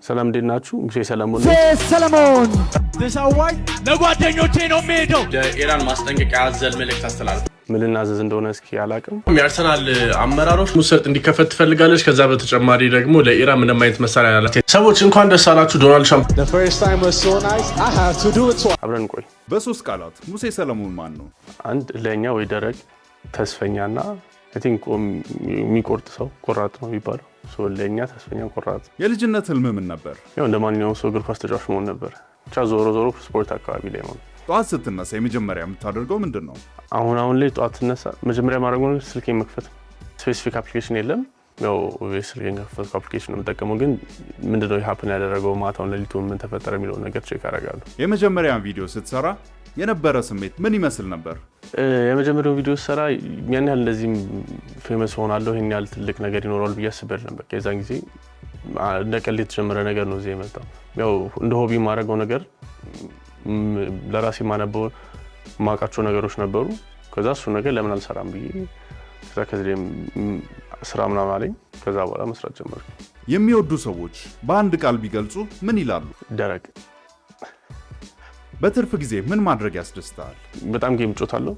ሰላም እንዴት ናችሁ? ሙሴ ሰለሞን ተሳዋይ ለጓደኞቼ ነው የሚሄደው። የኢራን ማስጠንቀቂያ አዘል መልእክት አስተላልፏል። ምን ልናዘዝ እንደሆነ እስኪ አላቅም። የአርሰናል አመራሮች ሙሰርጥ እንዲከፈት ትፈልጋለች። ከዛ በተጨማሪ ደግሞ ለኢራን ምንም አይነት መሳሪያ ያላት ሰዎች እንኳን ደስ አላችሁ። ዶናልድ ትራምፕ አብረን ቆይ። በሶስት ቃላት ሙሴ ሰለሞን ማን ነው? አንድ ለኛ ወይ ደረቅ ተስፈኛና እቲንክ የሚቆርጥ ሰው ቆራጥ ነው የሚባለው። ለኛ ተስፈኛ ቆራጥ። የልጅነት ህልም ምን ነበር? ያው እንደማንኛውም ሰው እግር ኳስ ተጫዋች መሆን ነበር። ብቻ ዞሮ ስፖርት አካባቢ ላይ ነው። ጠዋት ስትነሳ የመጀመሪያ የምታደርገው ምንድን ነው? አሁን ላይ ጠዋት ስነሳ መጀመሪያ ማድረገው ስልኬን መክፈት። ስፔሲፊክ አፕሊኬሽን የለም። ያው ስልኬን ከፈትኩ አፕሊኬሽን ነው የምጠቀመው። ግን ምንድነው ሀፕን ያደረገው ማታውን ሌሊቱን ምን ተፈጠረ የሚለውን ነገር ቼክ አደርጋለሁ። የመጀመሪያን ቪዲዮ ስትሰራ የነበረ ስሜት ምን ይመስል ነበር? የመጀመሪያው ቪዲዮ ሰራ ያን ያህል እንደዚህ ፌመስ ሆናለሁ ይሄን ያህል ትልቅ ነገር ይኖራል ብዬ አስቤ ነበር። የዛን ጊዜ እንደ ቀልድ የተጀመረ ነገር ነው እዚህ የመጣው። ያው እንደ ሆቢ የማደርገው ነገር ለራሴ ማነበው ማውቃቸው ነገሮች ነበሩ። ከዛ እሱ ነገር ለምን አልሰራም ብዬ ከዚህ ስራ ምናምን አለኝ። ከዛ በኋላ መስራት ጀመርኩ። የሚወዱ ሰዎች በአንድ ቃል ቢገልጹ ምን ይላሉ? ደረቅ። በትርፍ ጊዜ ምን ማድረግ ያስደስታል? በጣም ጌም ጮታለሁ።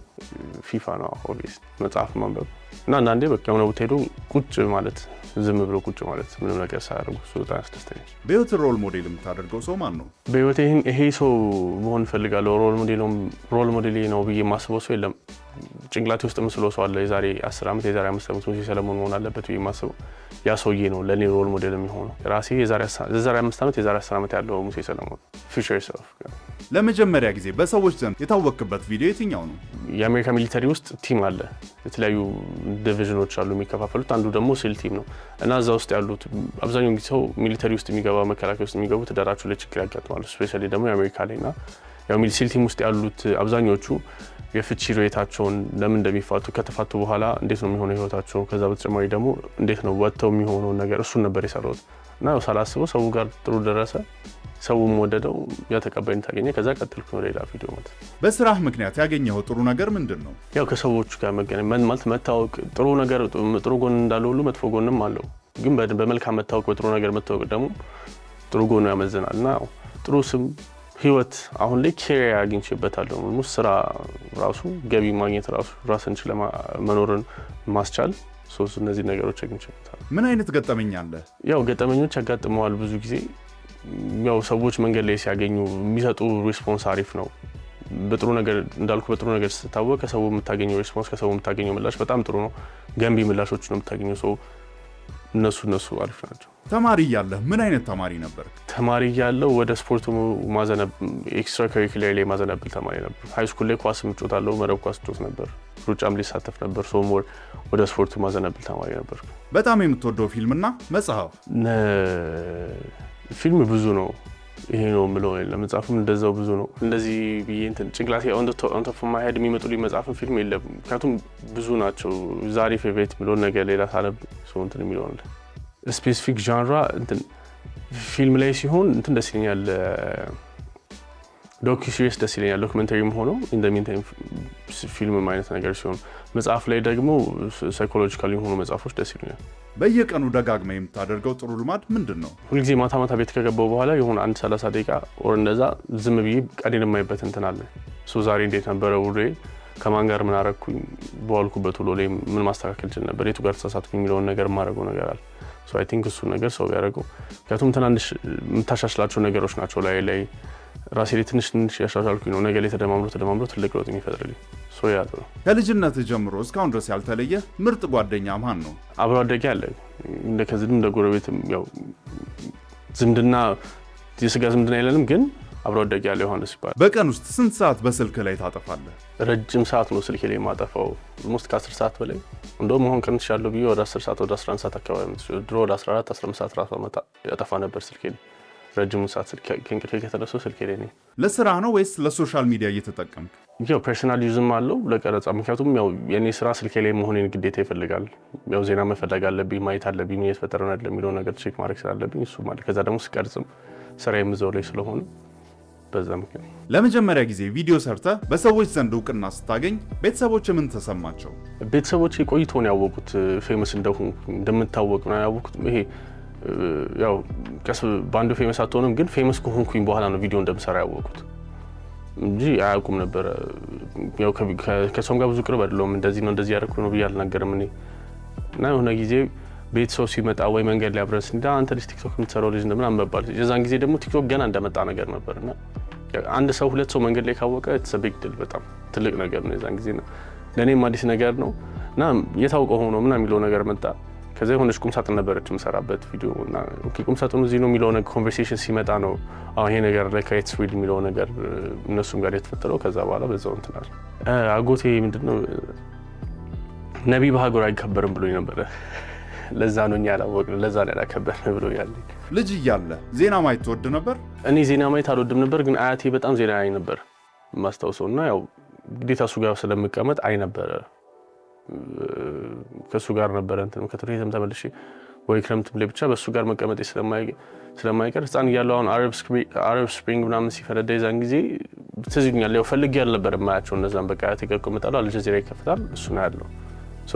ፊፋ ነው ሆቢስ፣ መጽሐፍ ማንበብ እና አንዳንዴ በቃ የሆነ ቦታ ሄዶ ቁጭ ማለት፣ ዝም ብሎ ቁጭ ማለት ምንም ነገር ሳያደርጉ እሱ በጣም ያስደስተኛል። በህይወት ሮል ሞዴል የምታደርገው ሰው ማን ነው? በህይወቴ ይሄ ሰው መሆን እፈልጋለሁ ሮል ሞዴል ነው ብዬ የማስበው ሰው የለም። ጭንቅላቴ ውስጥ ምስለው ሰው አለ። የዛሬ 10 ዓመት የዛሬ 5 ዓመት ሙሴ ሰለሞን መሆን አለበት ብዬ የማስበው ያ ሰውዬ ነው ለኔ ሮል ሞዴል የሚሆነው። ራሴ የዛሬ 5 ዓመት የዛሬ 10 ዓመት ያለው ሙሴ ሰለሞን ፊውቸር ሰልፍ። ለመጀመሪያ ጊዜ በሰዎች ዘንድ የታወቅበት ቪዲዮ የትኛው ነው? የአሜሪካ ሚሊተሪ ውስጥ ቲም አለ። የተለያዩ ዲቪዥኖች አሉ የሚከፋፈሉት። አንዱ ደግሞ ሴል ቲም ነው እና እዛ ውስጥ ያሉት አብዛኛው ሰው ሚሊተሪ ውስጥ የሚገባ መከላከያ ውስጥ የሚገቡ ትዳራቸው ላይ ችግር ያጋጥማሉ። ስፔሻሊ ደግሞ የአሜሪካ ላይና ያው ሴል ቲም ውስጥ ያሉት አብዛኞቹ የፍቺ ሬታቸውን ለምን እንደሚፋቱ ከተፋቱ በኋላ እንዴት ነው የሚሆነው ህይወታቸው፣ ከዛ በተጨማሪ ደግሞ እንዴት ነው ወጥተው የሚሆነው ነገር እሱን ነበር የሰራሁት እና ያው ሳላስበው ሰው ጋር ጥሩ ደረሰ። ሰውም ወደደው፣ ያ ተቀባይነት አገኘ። ከዛ ቀጥልኩ ነው ሌላ ቪዲዮ ማለት። በስራህ ምክንያት ያገኘው ጥሩ ነገር ምንድን ነው? ያው ከሰዎች ጋር መገናኘት ማለት መታወቅ። ጥሩ ነገር ጥሩ ጎን እንዳለው ሁሉ መጥፎ ጎንም አለው። ግን በመልካም መታወቅ፣ በጥሩ ነገር መታወቅ ደግሞ ጥሩ ጎኑ ያመዝናል እና ጥሩ ስም ህይወት አሁን ላይ ኬሪየር አግኝቼበታለሁ። ስራ ራሱ ገቢ ማግኘት ራሱ ራስን ችለ መኖርን ማስቻል እነዚህ ነገሮች አግኝቼበታለሁ። ምን አይነት ገጠመኝ አለ? ያው ገጠመኞች ያጋጥመዋል ብዙ ጊዜ። ያው ሰዎች መንገድ ላይ ሲያገኙ የሚሰጡ ሪስፖንስ አሪፍ ነው። በጥሩ ነገር እንዳልኩ በጥሩ ነገር ስትታወቅ ከሰው የምታገኘው ሪስፖንስ ከሰው የምታገኘው ምላሽ በጣም ጥሩ ነው። ገንቢ ምላሾች ነው የምታገኘው። ሰው እነሱ አሪፍ ናቸው። ተማሪ እያለህ ምን አይነት ተማሪ ነበር? ተማሪ እያለሁ ወደ ስፖርቱ ማዘነብ ኤክስትራ ካሪኩለር ላይ ማዘነብል ተማሪ ነበር። ሃይ ስኩል ላይ ኳስ እጫወታለሁ፣ መረብ ኳስ እጫወት ነበር፣ ሩጫም ሊሳተፍ ነበር። ሞር ወደ ስፖርቱ ማዘነብል ተማሪ ነበር። በጣም የምትወደው ፊልምና መጽሐፍ? ፊልም ብዙ ነው፣ ይሄ ነው የምለው የለም። መጽሐፍም እንደዛው ብዙ ነው። እንደዚህ ብዬ ጭንቅላቴ ኦን ቶፕ ኦፍ ማይ ሄድ የሚመጡልኝ መጽሐፍም ፊልም የለም። ምክንያቱም ብዙ ናቸው። ዛሬ ፌቨሪት ብሎ ነገር ሌላ ሳነብ ሰው እንትን የሚለው አለ። ስፔሲፊክ ዣንራ ፊልም ላይ ሲሆን እንትን ደስ ይለኛል። ዶኪ ሲሪየስ ደስ ይለኛል። ዶክመንተሪም ሆኖ ኢን ዘ ሚን ታይም ፊልም አይነት ነገር ሲሆን፣ መጽሐፍ ላይ ደግሞ ሳይኮሎጂካል የሆኑ መጽሐፎች ደስ ይለኛል። በየቀኑ ደጋግመህ የምታደርገው ጥሩ ልማድ ምንድን ነው? ሁልጊዜ ማታ ቤት ከገባው በኋላ የሆነ 30 ደቂቃ ኦር እንደዛ ዝም ብዬ ቀኔን የማይበት እንትን አለ። ዛሬ እንዴት ነበረ ውሎዬ፣ ከማን ጋር ምን አረኩኝ፣ በዋልኩበት ውሎ ላይ ምን ማስተካከል ችል ነበር፣ የቱ ጋር ተሳሳትኩኝ የሚለውን ነገር የማደርገው ነገር አለ። አይ ቲንክ እሱ ነገር ሰው ቢያደርገው፣ ምክንያቱም ትናንሽ የምታሻሽላቸው ነገሮች ናቸው ላይ ራሴ ላይ ትንሽ ያሻሻልኩኝ ነው ነገ ላይ ተደማምሮ ትልቅ ለውጥ የሚፈጥርልኝ። ያለው ከልጅነት ጀምሮ እስካሁን ድረስ ያልተለየ ምርጥ ጓደኛ ማን ነው? አብሮ አደጌ አለ። ከዚህም እንደ ጎረቤትም ያው ዝምድና የስጋ ዝምድና የለንም፣ ግን አብሮ አደጌ ያለ ዮሐንስ ይባላል። በቀን ውስጥ ስንት ሰዓት በስልክ ላይ ታጠፋለህ? ረጅም ሰዓት ነው ስልኬ ላይ የማጠፋው። ሞስት ከ10 ሰዓት በላይ እንደውም አሁን ቀንሻለሁ ብዬ ወደ 10 ሰዓት ወደ 11 ሰዓት አካባቢ ድሮ ወደ 14 15 ሰዓት ራሱ ያጠፋ ነበር ስልኬ ላይ። ረጅም ሰዓት ከእንቅልፌ ከተነሳሁ ስልኬ ላይ ነኝ። ለስራ ነው ወይስ ለሶሻል ሚዲያ እየተጠቀምክ? ያው ፐርሰናል ዩዝም አለው ለቀረጻ። ምክንያቱም ያው የኔ ስራ ስልኬ ላይ መሆኔን ግዴታ ይፈልጋል። ያው ዜና መፈለግ አለብኝ፣ ማየት አለብኝ፣ እየተፈጠረ ነው የሚለው ነገር ቼክ ማድረግ ስላለብኝ እሱ ማለት። ከዛ ደግሞ ስቀርጽም ስራ የምዘው ላይ ስለሆነ በዛ ምክንያት። ለመጀመሪያ ጊዜ ቪዲዮ ሰርተህ በሰዎች ዘንድ እውቅና ስታገኝ ቤተሰቦች ምን ተሰማቸው? ቤተሰቦች ቆይቶ ነው ያወቁት ፌመስ እንደምታወቅ ነው ያወቁት። ይሄ ያው ቀስ ባንዱ ፌመስ አትሆንም ግን ፌመስ ከሆንኩኝ በኋላ ነው ቪዲዮ እንደምሰራ ያወቁት እንጂ አያውቁም ነበር። ያው ከሰውም ጋር ብዙ ቅርብ አይደለም እንደዚህ ያደረኩ ነው ብዬ አልናገርም እኔ እና የሆነ ጊዜ ቤት ሰው ሲመጣ ወይ መንገድ ላይ አብረን ስንዳ አንተ ቲክቶክ የምትሰራው ልጅ እንደምን አመባል የዛን ጊዜ ደግሞ ቲክቶክ ገና እንደመጣ ነገር ነበርና አንድ ሰው ሁለት ሰው መንገድ ላይ ካወቀ ተሰበክ ድል በጣም ትልቅ ነገር ነው የዛን ጊዜ ነው ለኔም አዲስ ነገር ነው እና የታውቀው ሆኖ ምናምን የሚለው ነገር መጣ። ከዛ የሆነች ቁም ሳጥን ነበረች የምሰራበት ቪዲዮ እና ኦኬ ቁም ሳጥኑ እዚህ ነው የሚለው ነገር ኮንቨርሴሽን ሲመጣ ነው ይሄ ነገር ላይ ከኢትስ ሪል የሚለው ነገር እነሱም ጋር የተፈጠረው። ከዛ በኋላ በዛው እንትናል አጎቴ ምንድነው ነብይ በሀገር አይከበርም ብሎኝ ነበር። ለዛ ነው ያላወቅነው ለዛ ነው ያላከበርን ብሎ ያለ ልጅ እያለ ዜና ማየት ትወድ ነበር? እኔ ዜና ማየት አልወድም ነበር ግን አያቴ በጣም ዜና ያይ ነበር ማስታውሰውና ያው ግዴታ እሱ ጋር ስለምቀመጥ አይ ነበር ከሱ ጋር ነበር እንትን ከትምህርትም ተመልሼ ወይ ክረምትም ላይ ብቻ በሱ ጋር መቀመጥ ስለማይቀር ህፃን እያለሁ አሁን አረብ ስፕሪንግ ምናምን ሲፈነዳ የዛን ጊዜ ትዝ ይለኛል። ያው ፈልጌ ያልነበር የማያቸው እነዛን በቃ አያቴ ጋር ቆምጣለሁ አልጀዚራ ይከፈታል እሱ ነው ያለው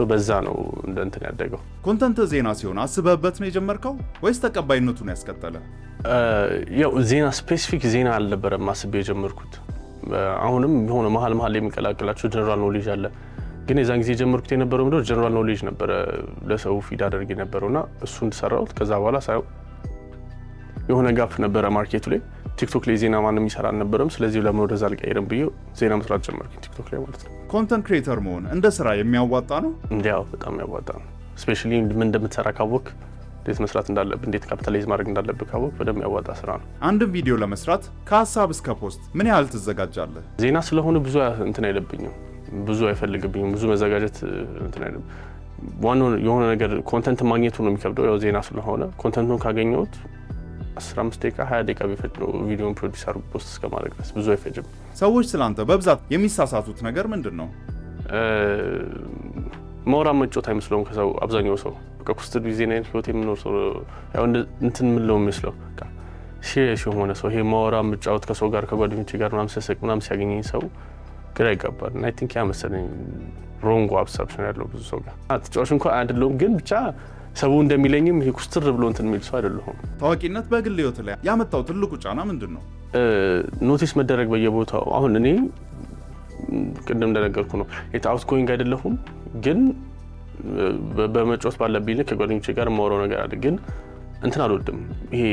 በዛ ነው እንትን ያደገው። ኮንተንት ዜና ሲሆን አስበህበት ነው የጀመርከው ወይስ ተቀባይነቱን ያስቀጠለ? ያው ዜና ስፔሲፊክ ዜና አልነበረም አስቤ የጀመርኩት። አሁንም የሆነ መሀል ላይ የሚቀላቅላቸው ጀነራል ኖሌጅ አለ ግን የዛን ጊዜ ጀመርኩት የነበረው ምንድነው ጀነራል ኖሌጅ ነበረ ለሰው ፊድ አደርግ የነበረውና እሱን ተሰራውት። ከዛ በኋላ ሳይው የሆነ ጋፕ ነበረ ማርኬቱ ላይ ቲክቶክ ላይ ዜና ማንም ይሰራ አልነበረም። ስለዚህ ለምን ወደዛ አልቀይርም ብዬ ዜና መስራት ጀመርኩኝ ቲክቶክ ላይ ማለት ነው። ኮንተንት ክሬተር መሆን እንደ ስራ የሚያዋጣ ነው? እንዲያው በጣም ያዋጣ ነው። ስፔሻሊ ምን እንደምትሰራ ካወቅ እንዴት መስራት እንዳለብህ እንዴት ካፒታላይዝ ማድረግ እንዳለብህ ካወቅ በደንብ ያዋጣ ስራ ነው። አንድን ቪዲዮ ለመስራት ከሀሳብ እስከ ፖስት ምን ያህል ትዘጋጃለህ? ዜና ስለሆነ ብዙ እንትን አይለብኝም ብዙ አይፈልግብኝም ብዙ መዘጋጀት እንትን አይደለም። ዋናው የሆነ ነገር ኮንተንት ማግኘቱ ነው የሚከብደው። ያው ዜና ስለሆነ ኮንተንቱን ካገኘሁት 15 ደቂቃ 20 ደቂቃ ቢፈጅ ነው ቪዲዮን ፕሮዲዩስ አድርጎ ፖስት እስከማድረግ ድረስ ብዙ አይፈጅም። ሰዎች ስላንተ በብዛት የሚሳሳቱት ነገር ምንድነው? ማውራት መጫወት አይመስለውም ከሰው አብዛኛው ሰው በቃ ኩስትር ዜና ህይወት የሚኖር ሰው ያው እንትን ምን ነው የሚመስለው በቃ ሲሪየስ የሆነ ሰው ይሄ ማውራት መጫወት ከሰው ጋር ከጓደኞቼ ጋር ምናምን ሲያስቅ ምናምን ሲያገኘኝ ሰው ግራ ይጋባል። እና አይ ቲንክ ያ መሰለኝ ሮንግ አብሰፕሽን ያለው ብዙ ሰው ጋር አትጫወሽ እንኳን አይደለም ግን ብቻ ሰው እንደሚለኝም ይሄ ኩስትር ብሎ እንትን የሚል ሰው አይደለሁም። ታዋቂነት በግል ህይወት ላይ ያመጣው ትልቁ ጫና ምንድነው? ኖቲስ መደረግ በየቦታው። አሁን እኔ ቅድም እንደነገርኩ ነው አውት ጎይንግ አይደለሁም ግን በመጫወት ባለብኝ ልክ ከጓደኞቼ ጋር የማወራው ነገር አለ ግን እንትን አልወድም። ይሄ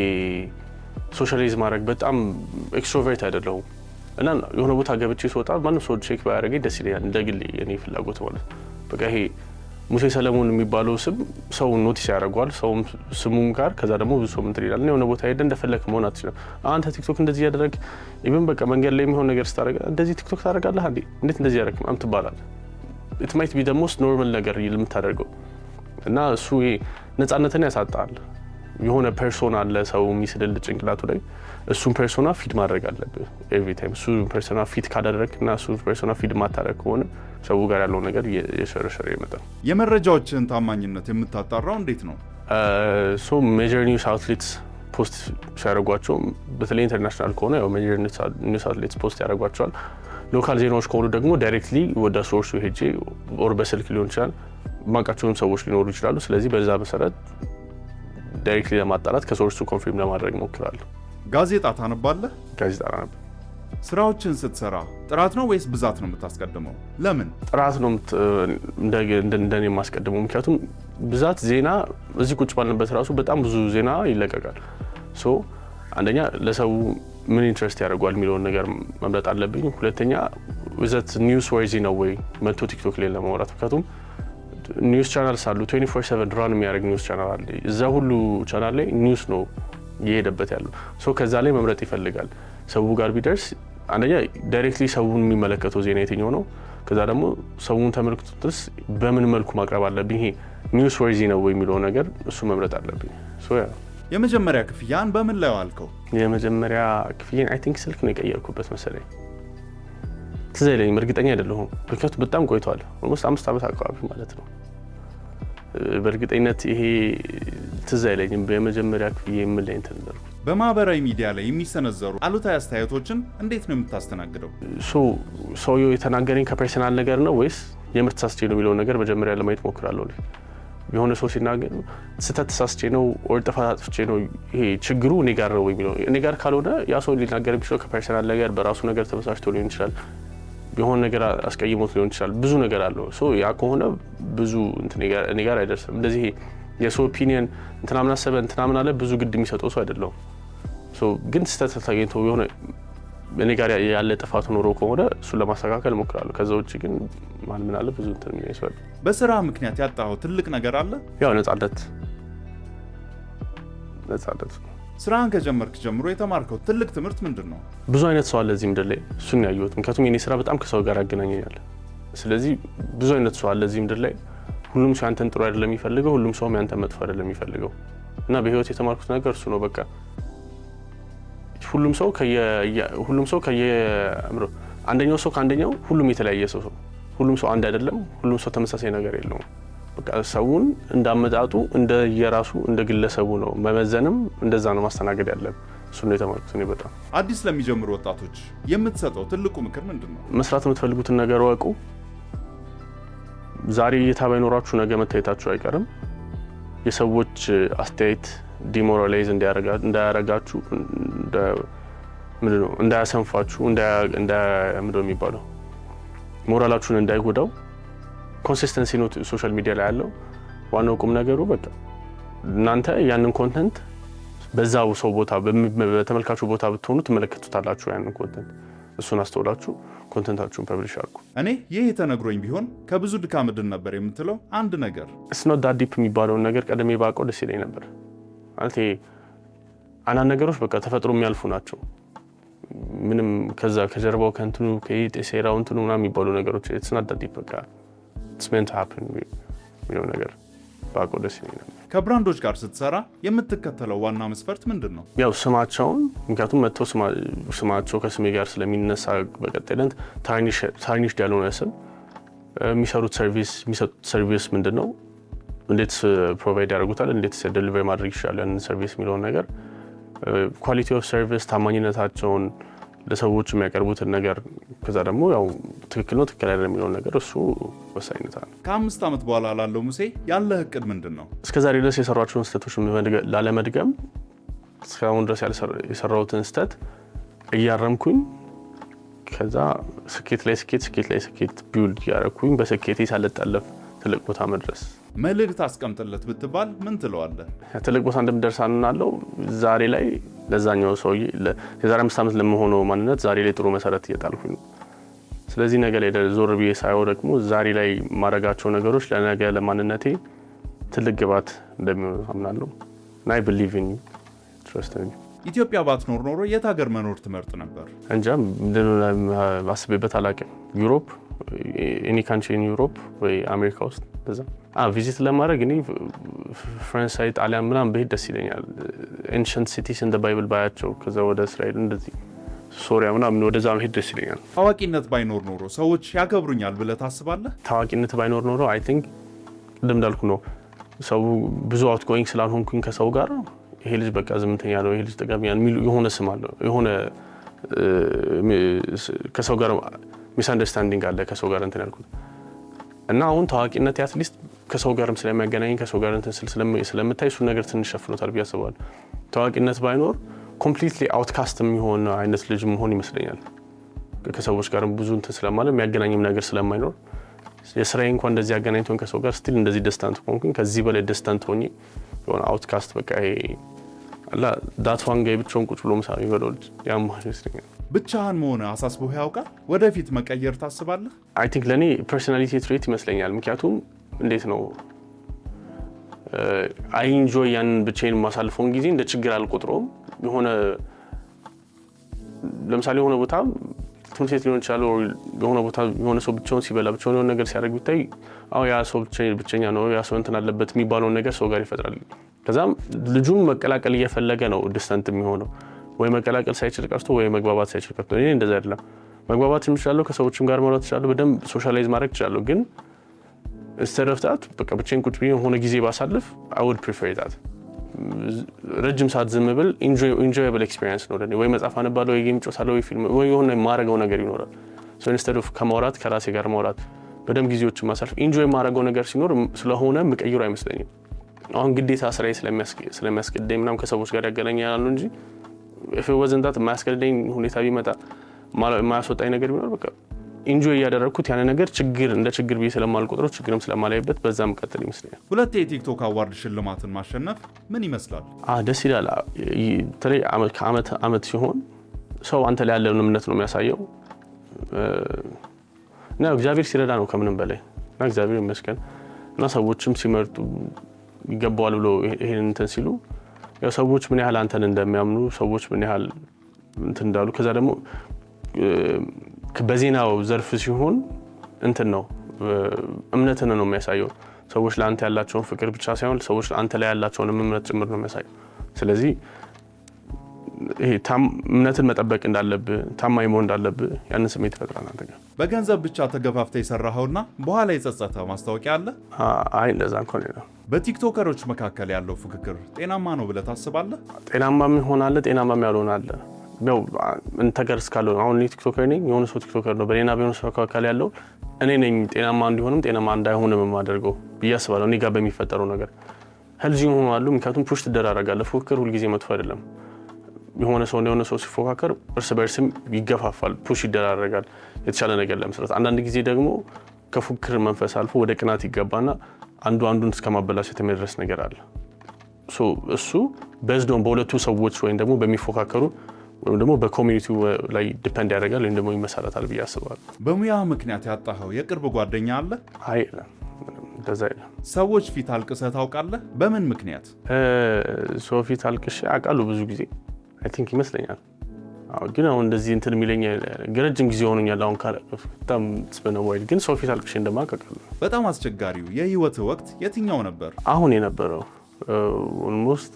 ሶሻላይዝ ማድረግ በጣም ኤክስትሮቨርት አይደለሁም እና የሆነ ቦታ ገብቼ ስወጣ ማንም ሰው ቼክ ባያደርገኝ ደስ ይለኛል እንደግል የኔ ፍላጎት ማለት በቃ ይሄ ሙሴ ሰለሞን የሚባለው ስም ሰው ኖቲስ ያደርገዋል ሰው ስሙም ጋር ከዛ ደግሞ ብዙ ሰው እንትን ይላል። የሆነ ቦታ ሄደ እንደፈለክ መሆን አትችልም። አንተ ቲክቶክ እንደዚህ ያደረግ ኢቭን በቃ መንገድ ላይ የሚሆን ነገር ስታደርግ እንደዚህ ቲክቶክ ታደርጋለህ እንዴ እንዴት እንደዚህ ያደረክ ምናምን ትባላለህ። ኢት ማይት ቢ the most normal ነገር የምታደርገው እና እሱ ነፃነትን ያሳጣል። የሆነ ፐርሶና አለ ሰው የሚስልል ጭንቅላቱ ላይ እሱን ፐርሶና ፊድ ማድረግ አለብህ ኤቭሪ ታይም። እሱን ፐርሶና ፊድ ካደረግና እሱን ፐርሶና ፊድ ማታደርግ ከሆነ ሰው ጋር ያለው ነገር የሸረሸረ ይመጣል። የመረጃዎችን ታማኝነት የምታጣራው እንዴት ነው? ሶ ሜጀር ኒውስ አውትሌትስ ፖስት ሲያደርጓቸው በተለይ ኢንተርናሽናል ከሆነ ያው ሜጀር ኒውስ አውትሌትስ ፖስት ያደርጓቸዋል። ሎካል ዜናዎች ከሆኑ ደግሞ ዳይሬክትሊ ወደ ሶርሱ ሄጄ ኦር በስልክ ሊሆን ይችላል ማቃቸውም ሰዎች ሊኖሩ ይችላሉ። ስለዚህ በዛ መሰረት ዳይሬክትሊ ለማጣራት ከሶርሱ ኮንፊርም ለማድረግ ሞክራለሁ። ጋዜጣ ታነባለህ? ጋዜጣ አነብ። ስራዎችን ስትሰራ ጥራት ነው ወይስ ብዛት ነው የምታስቀድመው? ለምን? ጥራት ነው እንደኔ የማስቀድመው። ምክንያቱም ብዛት ዜና እዚህ ቁጭ ባልንበት ራሱ በጣም ብዙ ዜና ይለቀቃል። ሶ አንደኛ ለሰው ምን ኢንትረስት ያደርጓል የሚለውን ነገር መምረጥ አለብኝ። ሁለተኛ ወዘት ኒውስ ወርዚ ነው ወይ መቶ ቲክቶክ ላይ ለማውራት። ምክንያቱም ኒውስ ቻናልስ አሉ 24/7 ራን የሚያደርግ ኒውስ ቻናል አለ። እዛ ሁሉ ቻናል ላይ ኒውስ ነው እየሄደበት ያለው። ሶ ከዛ ላይ መምረጥ ይፈልጋል ሰው ጋር ቢደርስ አንደኛ ዳይሬክትሊ ሰውን የሚመለከተው ዜና የትኛው ነው፣ ከዛ ደግሞ ሰውን ተመልክቶትስ በምን መልኩ ማቅረብ አለብኝ፣ ይሄ ኒውስ ወርዚ ነው ወይ የሚለው ነገር እሱ መምረጥ አለብኝ። ሶ ያ የመጀመሪያ ክፍያን በምን ላይ ዋልከው? የመጀመሪያ ክፍያን አይ ቲንክ ስልክ ነው የቀየርኩበት መሰለኝ። ትዝ አይለኝም፣ እርግጠኛ አይደለሁም ምክንያቱም በጣም ቆይቷል። ኦልሞስት 5 ዓመት አካባቢ ማለት ነው። በእርግጠኝነት ይሄ ትዝ አይለኝም። በመጀመሪያ ክፍያ ምን ላይ እንትን ነበር። በማህበራዊ ሚዲያ ላይ የሚሰነዘሩ አሉታዊ አስተያየቶችን እንዴት ነው የምታስተናግደው? ሰውየው የተናገረኝ ከፐርሰናል ነገር ነው ወይስ የምርት ሳስቼ ነው የሚለው ነገር መጀመሪያ ለማየት ሞክራለሁ። የሆነ ሰው ሲናገር ስህተት ተሳስቼ ነው ወይ ጥፋት አጥፍቼ ነው ይሄ ችግሩ እኔ ጋር ነው የሚለው እኔ ጋር ካልሆነ ያ ሰው ሊናገር ቢችል ከፐርሰናል ነገር በራሱ ነገር ተበሳጭቶ ሊሆን ይችላል የሆነ ነገር አስቀይሞት ሊሆን ይችላል ብዙ ነገር አለው ሶ ያ ከሆነ ብዙ እኔ ጋር አይደርስም እንደዚህ የሰው ኦፒኒየን እንትና ምን አሰበ እንትና ምን አለ ብዙ ግድ የሚሰጠው ሰው አይደለም ሶ ግን ስህተት ተገኝቶ የሆነ እኔ ጋር ያለ ጥፋት ኖሮ ከሆነ እሱን ለማስተካከል እሞክራለሁ ከዛ ውጪ ግን ማን ምን አለ ብዙ እንትን የሚያስፈልግ በስራ ምክንያት ያጣው ትልቅ ነገር አለ ያው ነፃነት ስራን ከጀመርክ ጀምሮ የተማርከው ትልቅ ትምህርት ምንድነው ብዙ አይነት ሰው አለ እዚህ ምድር ላይ እሱን ያየሁት ምክንያቱም የኔ ስራ በጣም ከሰው ጋር ያገናኘኛል ስለዚህ ብዙ አይነት ሰው አለ እዚህ ምድር ላይ ሁሉም ሰው አንተን ጥሩ አይደለም የሚፈልገው ሁሉም ሰው ያንተን መጥፎ አይደለም የሚፈልገው እና በህይወት የተማርኩት ነገር እሱ ነው በቃ ሁሉም ሰው አንደኛው ሰው ከአንደኛው ሁሉም የተለያየ ሰው ሁሉም ሰው አንድ አይደለም ሁሉም ሰው ተመሳሳይ ነገር የለውም በቃ ሰውን እንዳመጣጡ እንደ የራሱ እንደ ግለሰቡ ነው መመዘንም እንደዛ ነው ማስተናገድ ያለብን እሱ ነው የተማርኩት እኔ በጣም አዲስ ለሚጀምሩ ወጣቶች የምትሰጠው ትልቁ ምክር ምንድነው መስራት የምትፈልጉትን ነገር ወቁ ዛሬ የታባይኖራችሁ ነገ መታየታችሁ አይቀርም የሰዎች አስተያየት ዲሞራላይዝ እንዳያረጋችሁ ምንድነው እንዳያሰንፋችሁ ምንድነው የሚባለው ሞራላችሁን እንዳይጎዳው ኮንሲስተንሲ ነው ሶሻል ሚዲያ ላይ ያለው ዋናው ቁም ነገሩ በቃ እናንተ ያንን ኮንተንት በዛው ሰው ቦታ በተመልካቹ ቦታ ብትሆኑ ትመለከቱታላችሁ ያንን ኮንተንት እሱን አስተውላችሁ ኮንተንታችሁን ፐብሊሽ አድርጉ እኔ ይሄ ተነግሮኝ ቢሆን ከብዙ ድካም ድን ነበር የምትለው አንድ ነገር it's not that deep የሚባለውን ነገር ቀደም ባቀው ደስ ይለኝ ነበር ማለት አንዳንድ ነገሮች በቃ ተፈጥሮ የሚያልፉ ናቸው ምንም ከዛ ከጀርባው ከንትኑ ከኢጤሴራው እንትኑ ምናምን የሚባሉ ነገሮች it's not that deep በቃ it's meant to happen የሚለው ነገር ባቀው ደስ ይለኝ ነበር ከብራንዶች ጋር ስትሰራ የምትከተለው ዋና መስፈርት ምንድነው ያው ስማቸውን ምክንያቱም መጥተው ስማቸው ከስሜ ጋር ስለሚነሳ በቀጣይነት ታርኒሽ ያልሆነ ስም የሚሰጡት ሰርቪስ ምንድነው እንዴት ፕሮቫይድ ያደርጉታል እንዴት ዴሊቨር ማድረግ ይችላል ያን ሰርቪስ የሚለውን ነገር ኳሊቲ ኦፍ ሰርቪስ ታማኝነታቸውን ለሰዎች የሚያቀርቡትን ነገር ከዛ ደግሞ ያው ትክክል ነው ትክክል አይደለም የሚለውን ነገር እሱ ወሳኝነት አለ ከ5 ዓመት በኋላ ላለው ሙሴ ያለህ እቅድ ምንድነው እስከዛሬ ድረስ የሰራቸውን ስህተቶች ላለመድገም እስካሁን ድረስ የሰራሁትን ስህተት እያረምኩኝ ከዛ ስኬት ላይ ስኬት ቢውልድ ያደረኩኝ በስኬቴ ሳልጠለፍ ትልቅ ቦታ መድረስ መልእክት አስቀምጥለት ብትባል ምን ትለዋለህ ትልቅ ቦታ እንደምደርስ አምናለሁ ዛሬ ላይ ለዛኛው ሰው የዛሬ 5 ዓመት ለመሆነው ማንነት ዛሬ ላይ ጥሩ መሰረት እየጣልኩኝ ነው ስለዚህ ነገ ላይ ዞር ብዬ ሳይሆን ደግሞ ዛሬ ላይ ማረጋቸው ነገሮች ለነገ ለማንነቴ ትልቅ ግባት እንደሚሆኑ አምናለሁ እና I believe in you trust in you ኢትዮጵያ ባትኖር ኖሮ የት ሀገር መኖር ትመርጥ ነበር እንጃ አስቤበት አላውቅም ዩሮፕ any country in Europe ወይ አሜሪካ ውስጥ በዛ ቪዚት ለማድረግ እኔ ፈረንሳይ ጣሊያን ምናምን በሄድ ደስ ይለኛል ancient cities in the Bible ባያቸው ከዛ ወደ እስራኤል እንደዚህ ሶሪያ ምናምን ወደዛ መሄድ ደስ ይለኛል ታዋቂነት ባይኖር ኖሮ ሰዎች ያከብሩኛል ብለህ ታስባለህ ታዋቂነት ባይኖር ኖሮ I think ቅድም እንዳልኩ ነው ሰው ብዙ አውትጎይንግ ስላልሆንኩኝ ከሰው ጋር ይሄ ልጅ በቃ ዝምተኛ ነው ይሄ ልጅ ተጋቢያን የሚሉ የሆነ ስም አለ የሆነ ከሰው ጋር ሚስ አንደርስታንዲንግ አለ ከሰው ጋር እንትን ያልኩት እና አሁን ታዋቂነት አትሊስት ከሰው ጋርም ስለሚያገናኝ ከሰው ጋር እንትን ስለምታይ እሱ ነገር ትንሽ ሸፍኖታል ብዬ አስባለሁ ታዋቂነት ባይኖር ኮምፕሊትሊ አውትካስት የሚሆን አይነት ልጅ መሆን ይመስለኛል ከሰዎች ጋርም ብዙ እንትን ስለማለም የሚያገናኝም ነገር ስለማይኖር የስራዬ እንኳን እንደዚህ ያገናኝቶን ከሰው ጋር ስቲል እንደዚህ ዲስታንት ሆንኩኝ ከዚህ በላይ ዲስታንት ሆኜ የሆነ አውትካስት በቃ ይሄ አላ ዳትዋን ጋር ብቻውን ቁጭ ብሎ ምሳሌ ይበላል ያም ይመስለኛል ብቻህን መሆን አሳስቦህ ያውቃል ወደፊት መቀየር ታስባለህ I think ለኔ ፐርሰናሊቲ ትሬት ይመስለኛል ምክንያቱም እንዴት ነው I enjoy ያን ብቻዬን ማሳልፈውን ጊዜ እንደ ችግር አልቆጥረውም የሆነ ለምሳሌ የሆነ ቦታ ትምህርት ቤት ሊሆን ይችላል የሆነ ቦታ የሆነ ሰው ብቻውን ሲበላ ብቻውን የሆነ ነገር ሲያደርግ ብታይ ያ ሰው ብቸኛ ነው ያ ሰው እንትን አለበት የሚባለውን ነገር ሰው ጋር ይፈጥራል ከዛም ልጁን መቀላቀል እየፈለገ ነው ዲስታንት የሚሆነው ወይ መቀላቀል ሳይችል ቀርቶ ወይ መግባባት ሳይችል ቀርቶ እኔ እንደዛ አይደለም መግባባት የምችላለው ከሰዎችም ጋር ማውራት እችላለሁ በደንብ ሶሻላይዝ ማድረግ እችላለሁ ግን instead of that በቃ ብቻዬን ቁጭ ብዬ ሆነ ጊዜ ባሳልፍ I would prefer that ረጅም ሰዓት ዝም ብል enjoyable experience ነው ለኔ ወይ መጽሐፍ አነባለሁ ወይ ጌም ጫወታለሁ ወይ ፊልም ወይ የሆነ ማረጋው ነገር ይኖራል so instead of ከማውራት ከራሴ ጋር ማውራት በደም ጊዜዎችን ማሳለፍ ኢንጆይ ማድረገው ነገር ሲኖር ስለሆነ ምቀይሩ አይመስለኝም። አሁን ግዴታ ስራዬ ስለሚያስገድደኝ ምናምን ከሰዎች ጋር ያገናኛል እንጂ if it wasn't that ማያስገድደኝ ሁኔታ ቢመጣ ማያስወጣኝ ነገር ቢኖር በቃ ኢንጆይ ያደረኩት ያን ነገር እንደ ችግር ብዬ ስለማልቆጥረው ችግርም ስለማላይበት በዛም ቀጥል ይመስለኛል። ሁለት የቲክቶክ አዋርድ ሽልማትን ማሸነፍ ምን ይመስላል? ደስ ይላል። ተለይ ከአመት ሲሆን ሰው አንተ ላይ ያለውን እምነት ነው የሚያሳየው እና እግዚአብሔር ሲረዳ ነው ከምንም በላይ እና እግዚአብሔር ይመስገን እና ሰዎችም ሲመርጡ ይገባዋል ብሎ ይሄን እንትን ሲሉ ያው ሰዎች ምን ያህል አንተን እንደሚያምኑ ሰዎች ምን ያህል እንትን እንዳሉ ከዛ ደግሞ በዜናው ዘርፍ ሲሆን እንትን ነው እምነትን ነው የሚያሳየው። ሰዎች ለአንተ ያላቸውን ፍቅር ብቻ ሳይሆን ሰዎች አንተ ላይ ያላቸውን እምነት ጭምር ነው የሚያሳየው። ስለዚህ ይሄ እምነትን መጠበቅ እንዳለብህ ታማኝ መሆን እንዳለብህ ያንን ስሜት ይፈጥራል አንተ ጋር። በገንዘብ ብቻ ተገፋፍተህ የሰራኸውና በኋላ የጸጸተ ማስታወቂያ አለ? አይ እንደዛ እንኳን ነው። በቲክቶከሮች መካከል ያለው ፍክክር ጤናማ ነው ብለህ ታስባለህ? ጤናማም ይሆናል ጤናማም ያልሆነ አለ። ያው እንተገር እስካለው አሁን ቲክቶከር ነኝ የሆነ ሰው ቲክቶከር ነው በሌና ቢሆን ሰው መካከል ያለው እኔ ነኝ ጤናማ እንዲሆንም ጤናማ እንዳይሆንም የማደርገው ብዬ አስባለሁ። እኔ ጋር በሚፈጠረው ነገር ሄልዚ ይሆናሉ። ምክንያቱም ፑሽ ትደራረጋለህ። ፉክክር ሁልጊዜ መጥፎ አይደለም። የሆነ ሰው ሲፎካከር እርስ በርስም ይገፋፋል፣ ፑሽ ይደራረጋል የተሻለ ነገር ለመስራት። አንዳንድ ጊዜ ደግሞ ከፉክክር መንፈስ አልፎ ወደ ቅናት ይገባና አንዱን እስከማበላሸት የሚደርስ ነገር አለ። እሱ በዝዶን በሁለቱ ሰዎች ወይም ደግሞ በሚፎካከሩ ወይም ደግሞ በኮሚኒቲው ላይ ዲፔንድ ያደርጋል ወይም ደግሞ ይመሰረታል ብዬ አስባለሁ። በሙያ ምክንያት ያጣኸው የቅርብ ጓደኛ አለ? አይ እንደዛ አይደለም። ሰዎች ፊት አልቅሰህ ታውቃለህ? በምን ምክንያት? ሰው ፊት አልቅሼ አውቃለሁ ብዙ ጊዜ አይ ቲንክ ይመስለኛል። ግን አሁን እንደዚህ እንትን የሚለኝ ረጅም ጊዜ ሆኖኛል። አሁን በጣም ስበነው ዋይድ ግን ሰው ፊት አልቅሼ እንደማውቃለሁ። በጣም አስቸጋሪው የህይወት ወቅት የትኛው ነበር? አሁን የነበረው ኦልሞስት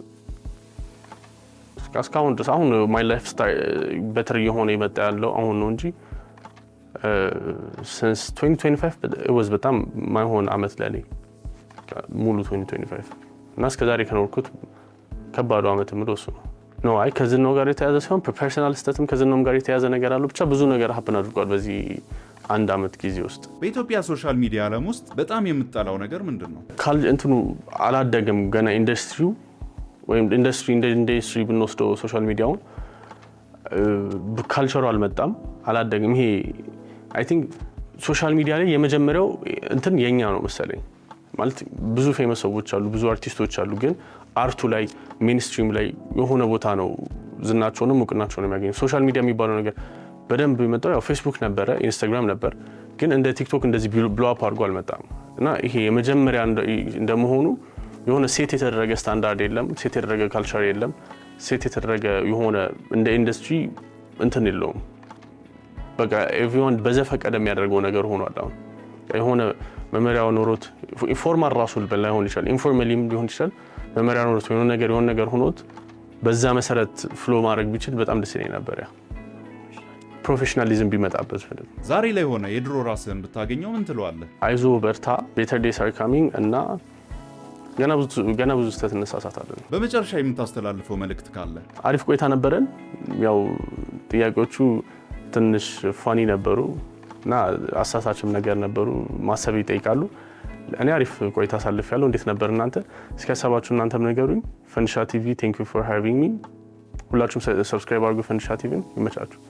እስካሁን ድረስ አሁን ማይ ላይፍ ስታይል በተር የሆነ ይመጣ ያለው አሁን ነው እንጂ since 2025 it was በጣም ማይሆን አመት ለኔ ሙሉ 2025 እና እስከዛሬ ከኖርኩት ከባዱ አመት ምለው እሱ ነው። አይ ከዝናው ጋር የተያዘ ሲሆን ፐርሰናል ስተትም ከዝናውም ጋር የተያዘ ነገር አለው። ብቻ ብዙ ነገር ሀፕን አድርጓል በዚህ አንድ አመት ጊዜ ውስጥ። በኢትዮጵያ ሶሻል ሚዲያ ዓለም ውስጥ በጣም የምትጠላው ነገር ምንድነው? እንትኑ አላደገም ገና ኢንዱስትሪው ወይም ኢንዱስትሪ ብንወስደው ሶሻል ሚዲያውን ካልቸሩ አልመጣም አላደገም። ይሄ አይ ቲንክ ሶሻል ሚዲያ ላይ የመጀመሪያው እንትን የኛ ነው መሰለኝ። ማለት ብዙ ፌመስ ሰዎች አሉ፣ ብዙ አርቲስቶች አሉ፣ ግን አርቱ ላይ ሜንስትሪም ላይ የሆነ ቦታ ነው ዝናቸውንም እውቅናቸውንም የሚያገኙት። ሶሻል ሚዲያ የሚባለው ነገር በደንብ የመጣው ያው ፌስቡክ ነበረ፣ ኢንስታግራም ነበር፣ ግን እንደ ቲክቶክ እንደዚህ ብሎ አፕ አድርጎ አልመጣም እና ይሄ የመጀመሪያ እንደመሆኑ የሆነ ሴት የተደረገ ስታንዳርድ የለም፣ ሴት የተደረገ ካልቸር የለም፣ ሴት የተደረገ የሆነ እንደ ኢንዱስትሪ እንትን የለውም። በቃ ኤቭሪዋን በዘፈቀደ የሚያደርገው ነገር ሆኗል። አሁን የሆነ መመሪያው ኖሮት ኢንፎርማል ራሱ ላይሆን ይችላል፣ ኢንፎርማሊም ሊሆን ይችላል። መመሪያ ኖሮት የሆነ ነገር ሆኖት በዛ መሰረት ፍሎ ማድረግ ቢችል በጣም ደስ ይለኝ ነበር። ያ ፕሮፌሽናሊዝም ቢመጣበት። ዛሬ ላይ ሆነ የድሮ ራስህን ብታገኘው ምን ትለዋለህ? አይዞ በርታ፣ ቤተር ዴይስ አር ካሚንግ እና ገና ብዙ ስህተት እንሳሳታለን። በመጨረሻ የምታስተላልፈው መልእክት ካለ? አሪፍ ቆይታ ነበረን። ያው ጥያቄዎቹ ትንሽ ፋኒ ነበሩ እና አሳሳችም ነገር ነበሩ፣ ማሰብ ይጠይቃሉ። እኔ አሪፍ ቆይታ አሳልፌያለሁ። እንዴት ነበር እናንተ? እስኪ ሀሳባችሁ እናንተም ንገሩኝ። ፈንዲሻ ቲቪ ቴንክ ዩ ፎር ሃቪንግ ሚ። ሁላችሁም ሰብስክራይብ አድርጉ ፈንዲሻ ቲቪን። ይመቻችሁ።